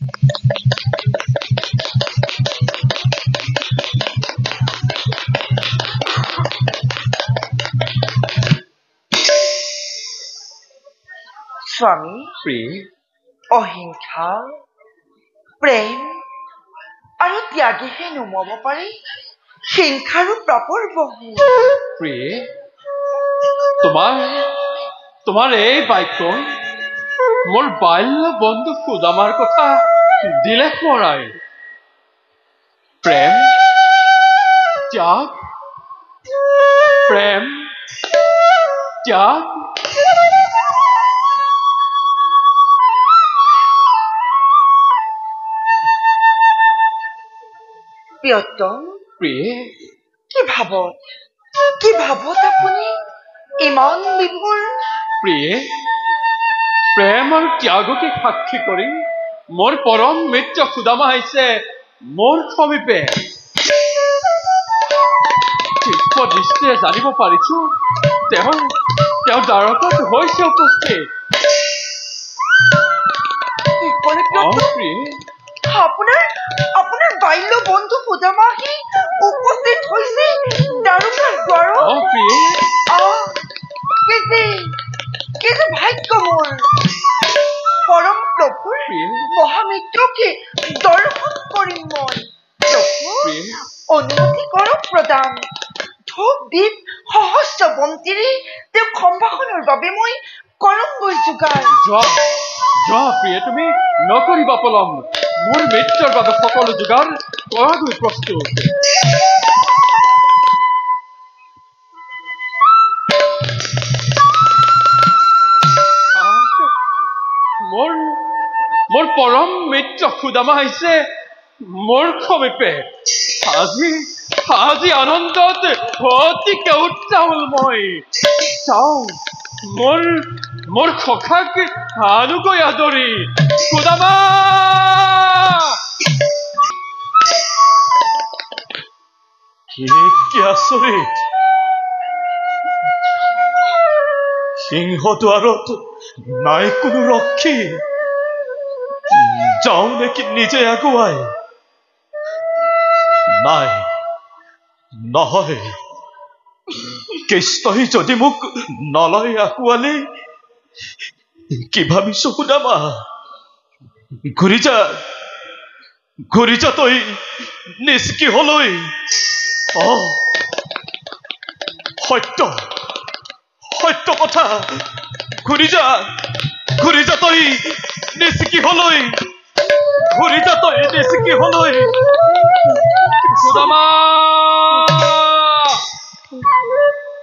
স্বামী প্ৰিয়ে অহিংসা প্ৰেম আৰু ত্যাগেহে নুমাব পাৰি হিংসাৰো প্ৰাপৰ বহু। প্ৰিয়ে তোমাৰ এই বাক্য মোৰ বাল্য বন্ধু সুদামাৰ কথা দিলে পৰাই। প্ৰেম ত্যাগ প্ৰেম ত্যাগ প্ৰিয়তম প্ৰিয়ে কি ভাবত আপুনি ইমান বিভোৰ? প্ৰিয়ে প্ৰেম আৰু ত্যাগকে সাক্ষী কৰি মোৰ পৰম মিত্ৰ সুদামা আহিছে মোৰ সমীপে। তীক্ষ্ণ দৃষ্টিৰে জানিব পাৰিছো তেওঁ দ্বাৰকাত হৈছে উপস্থিত। প্ৰিয়ে আপোনাৰ বাল্য বন্ধু সুদামা আহি উপস্থিত হৈছে দ্বাৰকাৰ দ্বাৰত। প্ৰিয়ে কি যে ভাগ্য মোৰ পৰম প্ৰভুৰ মহামিত্ৰকে দৰ্শন কৰিম মই। প্ৰভু অনুমতি কৰক প্ৰদান। ধূপ দীপ সহস্ৰ বন্তিৰে তেওঁক সম্ভাষণৰ বাবে মই কৰংগৈ যোগাৰ। যোৱা প্ৰিয়ে তুমি নকৰিবা পলম। মোৰ মিত্ৰৰ বাবে সকলো যোগাৰ কৰাকৈ প্ৰস্তুত। মোৰ পৰম মিত্ৰ সুদামা আহিছে মোৰ সমীপে। আজি আনন্দত অতিকে উত্তাউলময়। চাও মোৰ সখাক আনুকৈ আদৰি। সুদামা কি আচৰিত! সিংহদ্বাৰত নাই কোনো ৰক্ষী। যাও নেকি নিজে আগুৱাই? নাই নহয়, কৃষ্ণই যদি মোক নলয় আঁকোৱালি কি ভাবিছ সুদামা? ঘূৰি যা তই নিষ্কিহলৈ। সত্য কথা। ঘূৰি যা তই নিষ্কিহলৈ। সুদামা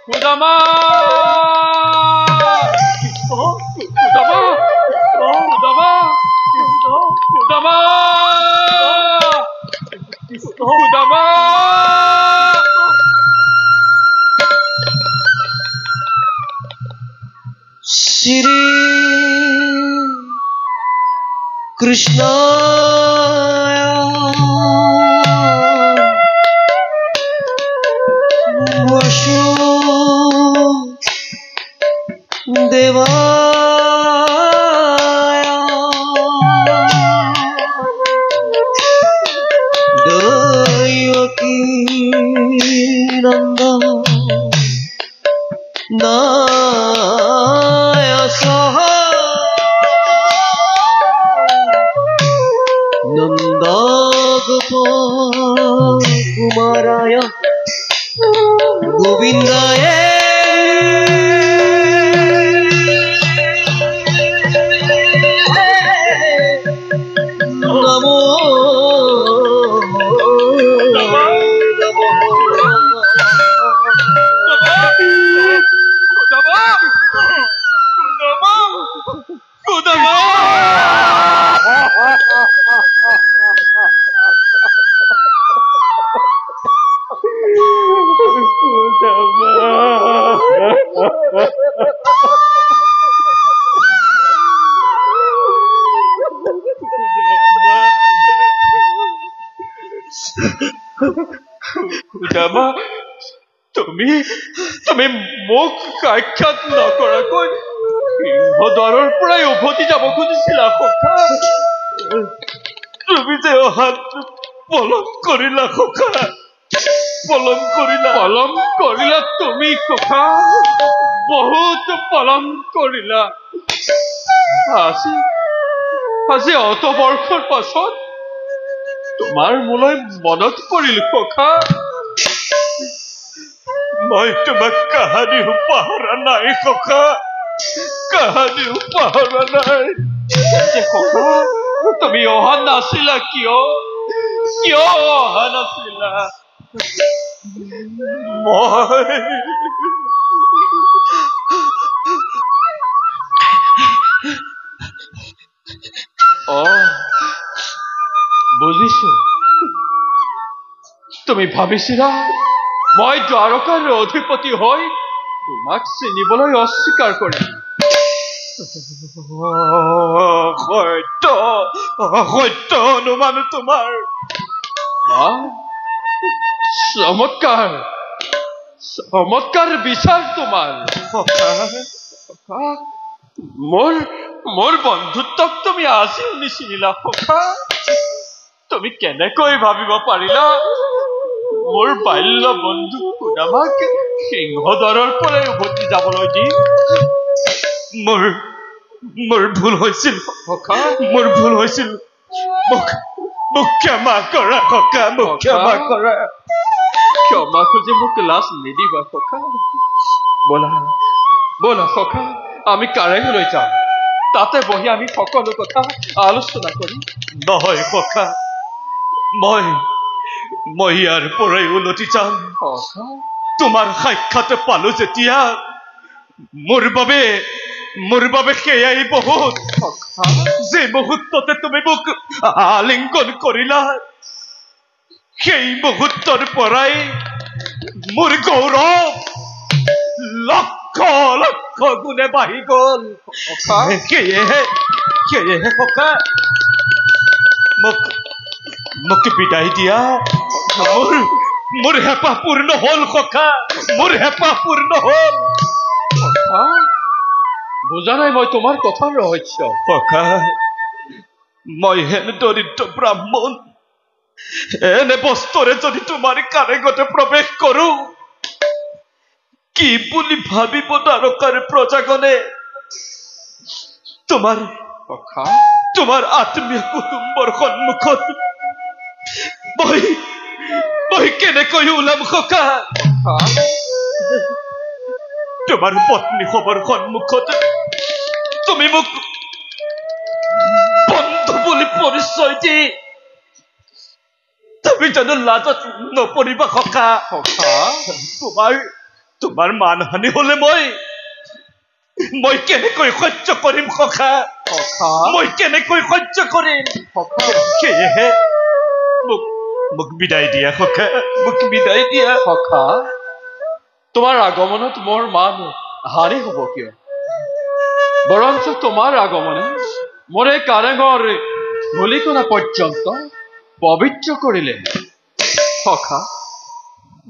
সুদামা সুদামা সুদামা সুদামা সুদামা শ্রী কৃষ্ণ দেবা দৈবকী নন্দ নন্দ গোপ কুমারায় গোবিন্দায় নমো সুদামা তুমি মোক সাক্ষাৎ নকৰাকৈ সিংহদ্বাৰৰ পৰাই উভতি যাব খুজিছিলা সখা। তুমি যে অহাত পলম কৰিলা খোকা, পলম কৰিলা তুমি খোকা, বহুত পলম কৰিলা। আজি অত বৰ্ষৰ পাছত তোমাৰ মোলৈ মনত পৰিল খোকা। মই তোমাক কাহানিও পাহৰা নাই খোকা, কাহানিও পাহৰা নাই। খোকা, তুমি অহা নাছিলা কিয়? কিয় অহা নাছিলা? বুজিছো, তুমি ভাবিছিলা মই দ্বাৰকাৰ অধিপতি হৈ তোমাক চিনিবলৈ অস্বীকাৰ কৰিম। সত্য অনুমান তোমাৰ। চমৎকাৰ বিচাৰ তোমাৰ। মোৰ বন্ধুত্বক তুমি আজিও নিচিনিলা সখা। তুমি কেনেকৈ ভাবিব পাৰিলা মোৰ বাল্য বন্ধু সুদামাক সিংহদ্বাৰৰ পৰাই উভতি যাবলৈ দি? মোৰ ভুল হৈছিল সখা, মোৰ ভুল হৈছিল। মোক ক্ষমা কৰা সখা, মোক ক্ষমা কৰা। ক্ষমা খুজি মোক লাজ নিদিবা সখা। বলা সখা, আমি কাৰেঙলৈ যাম। তাতে বহি আমি সকলো কথা আলোচনা কৰিম। নহয় সখা, মই ইয়াৰ পৰাই উলটি যাম। তোমাৰ সাক্ষাৎ পালো যেতিয়া মোৰ বাবে সেয়াই বহুত। যে মুহূৰ্ততে তুমি মোক আলিংগন কৰিলা, সেই মুহূৰ্তৰ পৰাই মোৰ গৌৰৱ লক্ষ লক্ষ গুণে বাঢ়ি গল। সেয়েহে সখা, মোক বিদায় দিয়া। মোৰ হেঁপাহ পূৰ্ণ হল সখা, মোৰ হেঁপাহ পূৰ্ণ হল। বুজা নাই মই তোমাৰ কথাৰ ৰহস্য। সখা, মই হেন দৰিদ্ৰ ব্ৰাহ্মণ এনে বস্তুৰে যদি তোমাৰ কাৰেঙতে প্ৰৱেশ কৰো, কি বুলি ভাবিব দ্বাৰকাৰ প্ৰজাগণে? তোমাৰ আত্মীয় কুটুম্বৰ সন্মুখত মই কেনেকৈ ওলাম সখা? তোমাৰ পত্নী খবৰ সন্মুখত তুমি মোক বন্ধু বুলি পৰিচয় দি তুমি জানো লাজত নপৰিবা সখা? তোমাৰ মানহানি হলে মই কেনেকৈ সহ্য কৰিম সখা? মই কেনেকৈ সহ্য কৰিম? সেয়েহে মোক বিদায় দিয়া সখা, মোক বিদায় দিয়া সখা। তোমাৰ আগমনত মোৰ মান হানি হব কিয়? বৰঞ্চ তোমাৰ আগমনে মোৰ এই কাৰেঙৰ ধূলিকণা পৰ্যন্ত পবিত্ৰ কৰিলে। সখা,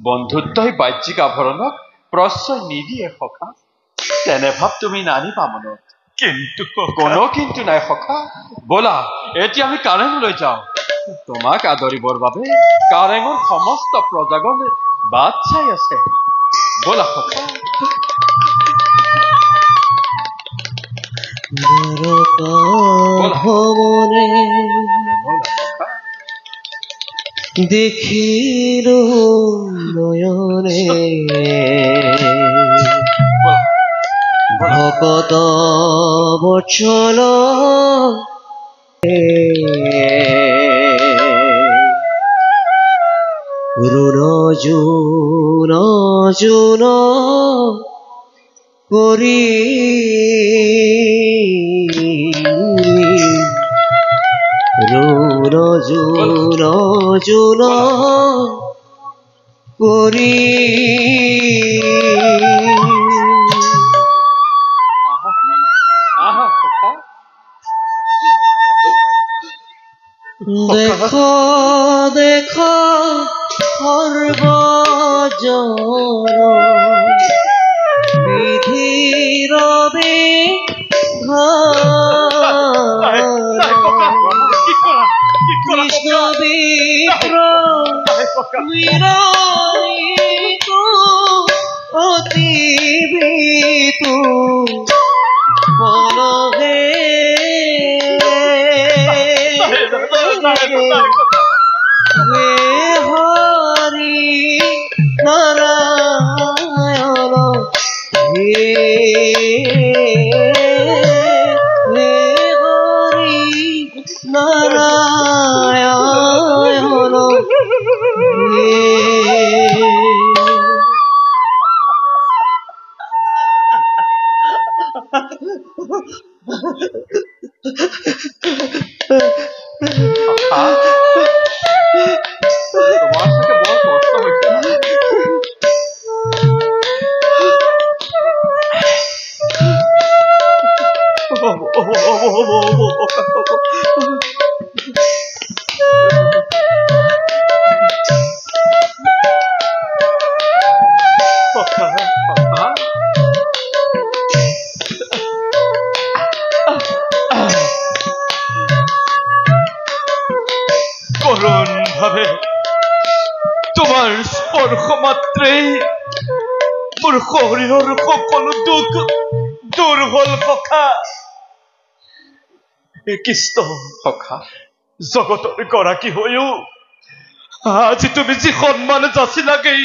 বন্ধুত্বই বাহ্যিক আভৰণক প্ৰশ্ৰয় নিদিয়ে সখা। তেনে ভাৱ তুমি নানিবা মনত। কিন্তু কোনো কিন্তু নাই সখা। বলা এতিয়া আমি কাৰেঙলৈ যাওঁ। তোমাক আদৰিবৰ বাবে কাৰেঙৰ সমস্ত প্ৰজাগণ বাট চাই আছে। বলা সখা। ভ্ৰমণে দেখিলো নয়নে ভকত বচন ৰুণ জুন জুন কৰি ৰুণ জুন জুন কৰি দেখ দেখ সৰ্বজন বিধিৰ মিলনিতো অতি বিতু মনহে হে হৰি নাৰায়ণ হে হৰি নাৰায়ণ তোমাৰ সাথে বড় কষ্ট হয়েছে না? কৰুণ ভাবে তোমাৰ স্পৰ্শ মাত্ৰেই মোৰ শৰীৰৰ সকলো দুখ দূৰ হল সখা কৃষ্ণ সখা জগতৰ গৰাকী হৈও আজি তুমি যি সন্মান যাচিলাগেই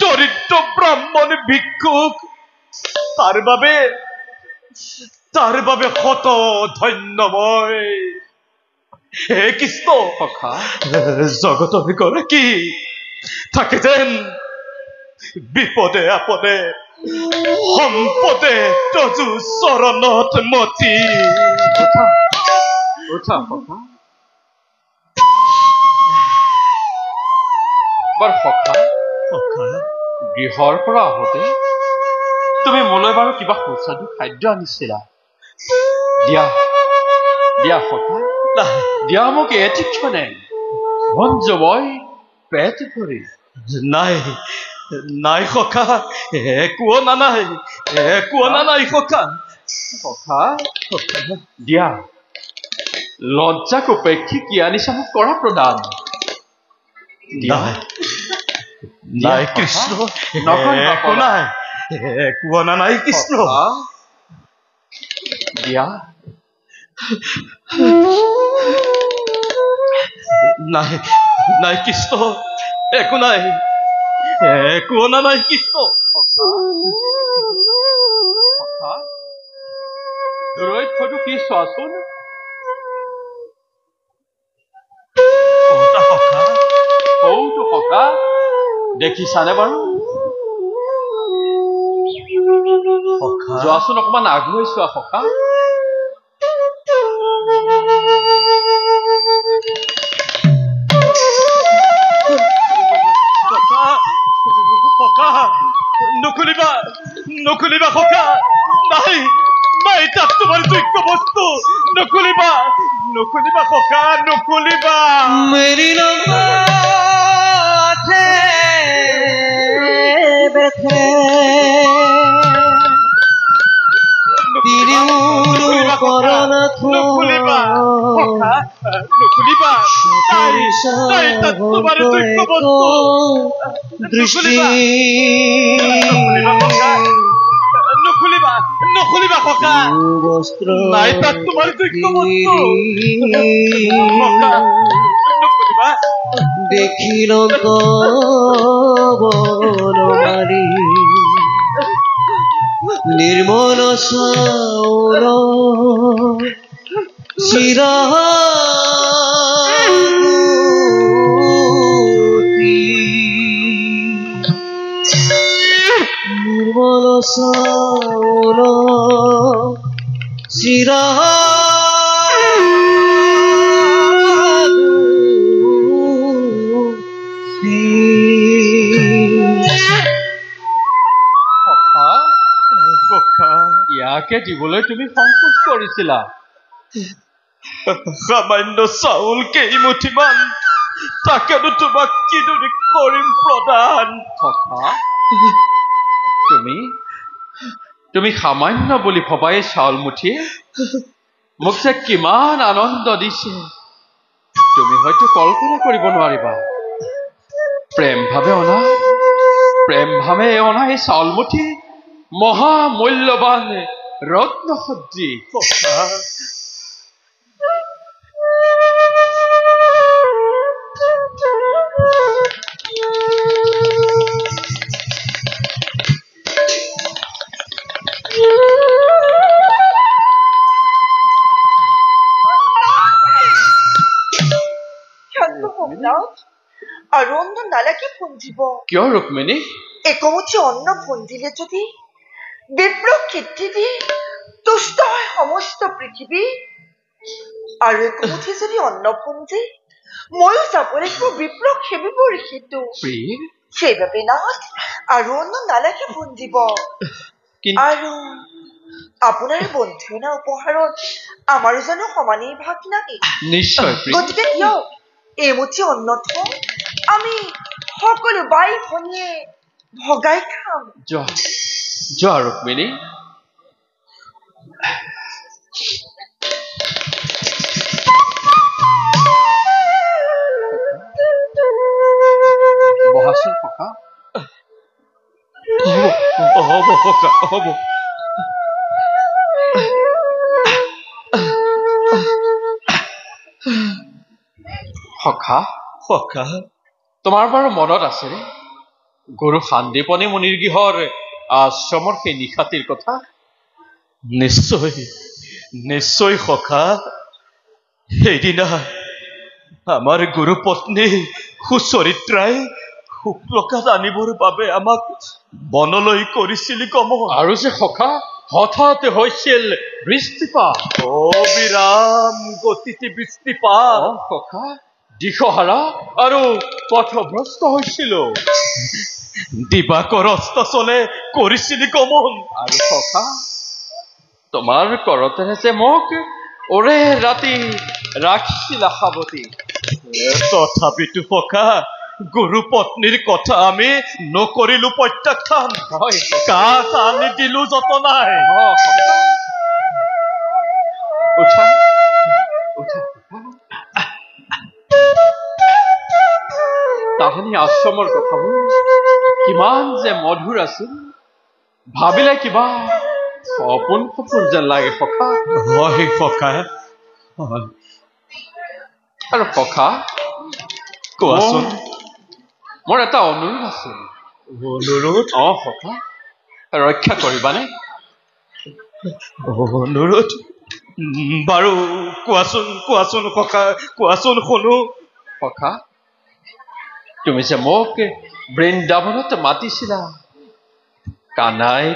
দৰিদ্ৰ ব্ৰাহ্মণ ভিক্ষুক তাৰ বাবে শত ধন্যময় হে কৃষ্ণ সখা জগতৰ গৰাকী থাকে যেন বিপদে আপদে সম্পদে তজু চৰণত মতি উঠা সখা বৰ সখা গৃহৰ পৰা আহোঁতে তুমি মোলৈ বাৰু কিবা সুস্বাদু খাদ্য আনিছিলা দিয়া দিয়া সখা দিয়া মোক এটি ক্ষণে ভঞ্জময় পেট ভৰি নাই সখা একো অনা নাই সখা সখা দিয়া লজ্জাক উপেক্ষি কি আনিছা মোক কৰা প্ৰদান নাই কৃষ্ণ একো নাই একো অনা নাই কৃষ্ণ দিয়া নাই কৃষ্ণ একো নাই একো অনা নাই কৃষ্ণ দূৰৈত হয়তো কি চোৱাচোন সৌটো সখা দেখিছানে বাৰু যোৱাচোন অকমান আগুৱাই চোৱা সখা নকুলিবা সখা নাই তাত তোমাৰ যোগ্য বস্তু নকুলিবা সখা নকুলিবা মেৰি লম্বাতে বেথে তিৰিউৰু কৰোনা নকুলিবা নাই তাত তোমাৰ যোগ্য বস্তু দৃষ্টি নকুলিবা সখা বস্ত্ৰ নাই তাত তোমাৰ যোগ্য বস্তু নকুলিবা দেখিল বনমালী নিৰ্মল চাউল চিৰাগুটি নিৰ্মল চাউল ইয়াকে দিবলৈ তুমি সংকোচ কৰিছিলা সামান্য চাউল কেইমুঠিমান তাকেনো তোমাক কিদৰে কৰিম প্ৰদান সখা তুমি সামান্য বুলি ভবাই চাউল মুঠিয়ে মোক যে কিমান আনন্দ দিছে তুমি হয়তো কল্পনা কৰিব নোৱাৰিবা প্ৰেম ভাৱে অনা এই চাউলমুঠি মহা মূল্যৱান ৰত্নসজ্জী আৰু অন্ন নালাগে ভঞ্জিব কিয় ৰুক্মিণী একমুঠি অন্ন ভঞ্জিলে যদি বিপ্লৱ ক্ষেত্ৰী দি তুষ্ট হয় সমস্ত পৃথিৱী আৰু একমুঠি যদি অন্ন ভঞ্জি ময়ো যাব লাগিব বিপ্লৱ সেবিব ঋষিটো সেইবাবে নাথ আৰু অন্ন নালাগে ভঞ্জিব আৰু আপোনাৰ বন্ধু অনা উপহাৰত আমাৰো জানো সমানেই ভাগ নাই নিশ্চয় গতিকে দিয়ক এইমুঠি অন্ন থওঁ আমি সকলো বাই ভনীয়ে ভগাই খাম যোৱা ৰুক্মিণী বহাচোন সখা হ'ব সখা হ'ব সখা সখা তোমাৰ বাৰু মনত আছেনে গুৰু শান্তিপনী মুনিৰ গৃহৰ আশ্ৰমৰ সেই নিশাটিৰ কথা নিশ্চয় সখা সেইদিনা আমাৰ গুৰু পত্নী সুচৰিত্ৰাই শুক্লকাত আনিবৰ বাবে আমাক বনলৈ কৰিছিল গমন আৰু যে সখা হঠাৎ হৈছিল বৃষ্টিপাত অবিৰাম গতিতে বৃষ্টিপাত সখা দিশহাৰা আৰু পথভ্ৰষ্ট হৈছিলো দিবাকৰ অস্তাচলে কৰিছিল গমন আৰু সখা তোমাৰ কৰতেৰে যে মোক ওৰে ৰাতি ৰাখিছিলা সাৱটি তথাপিতো সখা গুৰু পত্নীৰ কথা আমি নকৰিলো প্ৰত্যাখ্যান কাক আনি দিলো যতনাই উঠা তাহানি আশ্ৰমৰ কথাবোৰ কিমান যে মধুৰ আছিল ভাবিলে কিবা সপোন যেন লাগে সখা হয় সখা আৰু সখা কোৱাচোন মোৰ এটা অনুৰোধ আছিল অনুৰোধ সখা ৰক্ষা কৰিবানে অনুৰোধ বাৰু কোৱাচোন সখা কোৱাচোন শুনো সখা তুমি যে মোক বৃন্দাবনত মাতিছিলা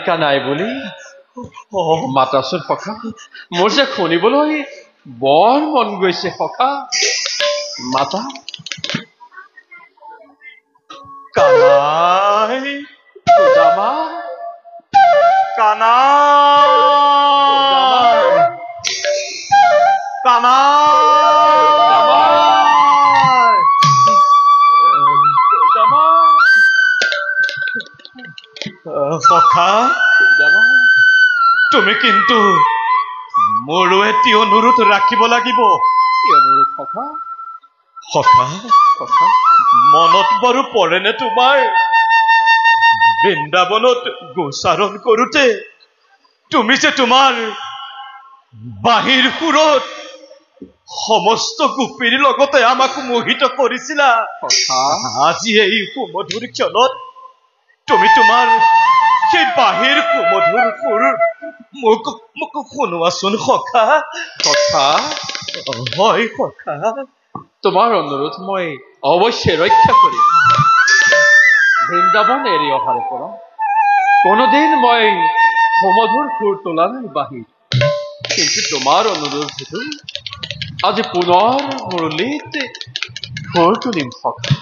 কানাই বুলি মাতাচোন সখা মোৰ যে শুনিবলৈ বৰ মন গৈছে সখা মাতা কানাই সুদামা সখা তুমি কিন্তু মোৰো এটি অনুৰোধ ৰাখিব লাগিব সখা মনত বাৰু পৰেনে তোমাৰ বৃন্দাবনত গোচাৰণ কৰোতে তুমি যে তোমাৰ বাহিৰ সুৰত সমস্ত গোপীৰ লগতে আমাক মোহিত কৰিছিলা আজি এই সুমধুৰ ক্ষণত তুমি তোমাৰ সেই বাহিৰ সুমধুৰ সুৰ মোক শুনোৱাচোন সখা হয় সখা তোমাৰ অনুৰোধ মই অৱশ্যে ৰক্ষা কৰিম বৃন্দাবন এৰি অহাৰ পৰা কোনোদিন মই সুমধুৰ সুৰ তোলা নাই বাহিৰ কিন্তু তোমাৰ অনুৰোধ আজি পুনৰ মুৰলীত সুৰ তুলিম সখা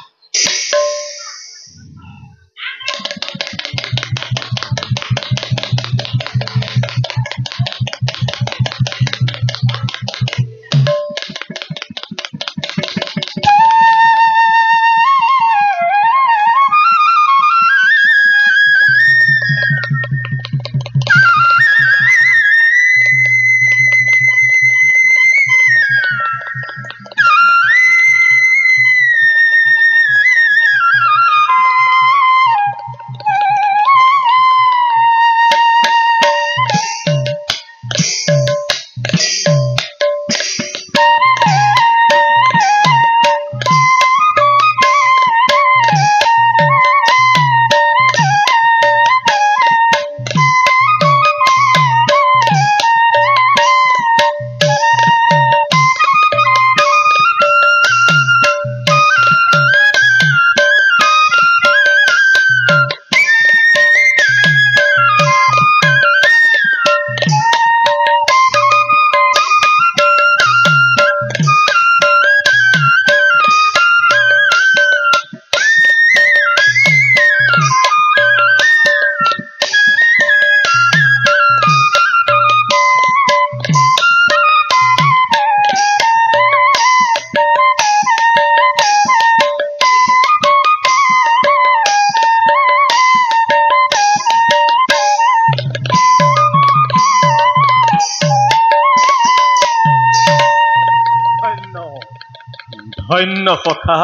ধন্য সখা,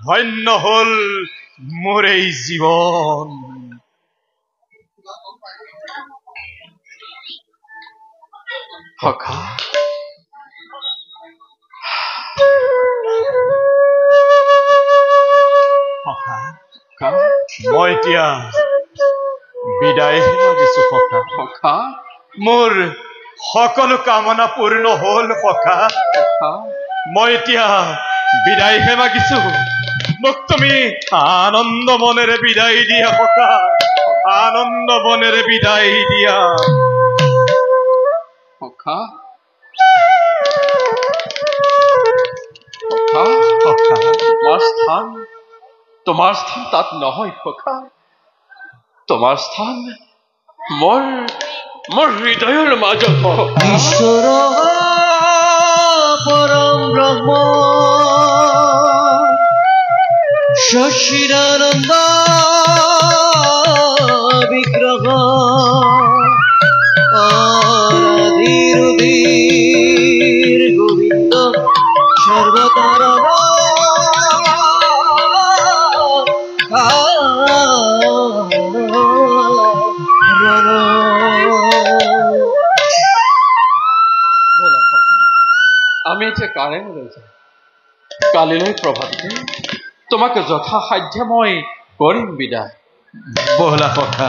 ধন্য হল মোৰ এই জীৱন। সখা সখা, মই এতিয়া বিদায় মাগিছো সখা। সখা মোৰ সকলো কামনা পূৰ্ণ হল সখা। সখা মই এতিয়া বিদায়হে মাগিছো। মোক তুমি আনন্দ মনেৰে বিদায় দিয়া সখা, আনন্দ মনেৰে বিদায় দিয়া। সখা সখা সখা, তোমাৰ স্থান তাত নহয় সখা। তোমাৰ স্থান মোৰ হৃদয়ৰ মাজত সখা। ঈশ্বৰ পৰম ব্ৰহ্ম সচিদানন্দ বিগ্ৰহ আদিৰ গোবিন্দ সৰ্বকাৰণ আমি এতিয়া কাৰেঙলৈ যাম। কালিলৈ প্ৰভাততে তোমাক যথাসাধ্য মই কৰিম বিদায়। বহলা সখা।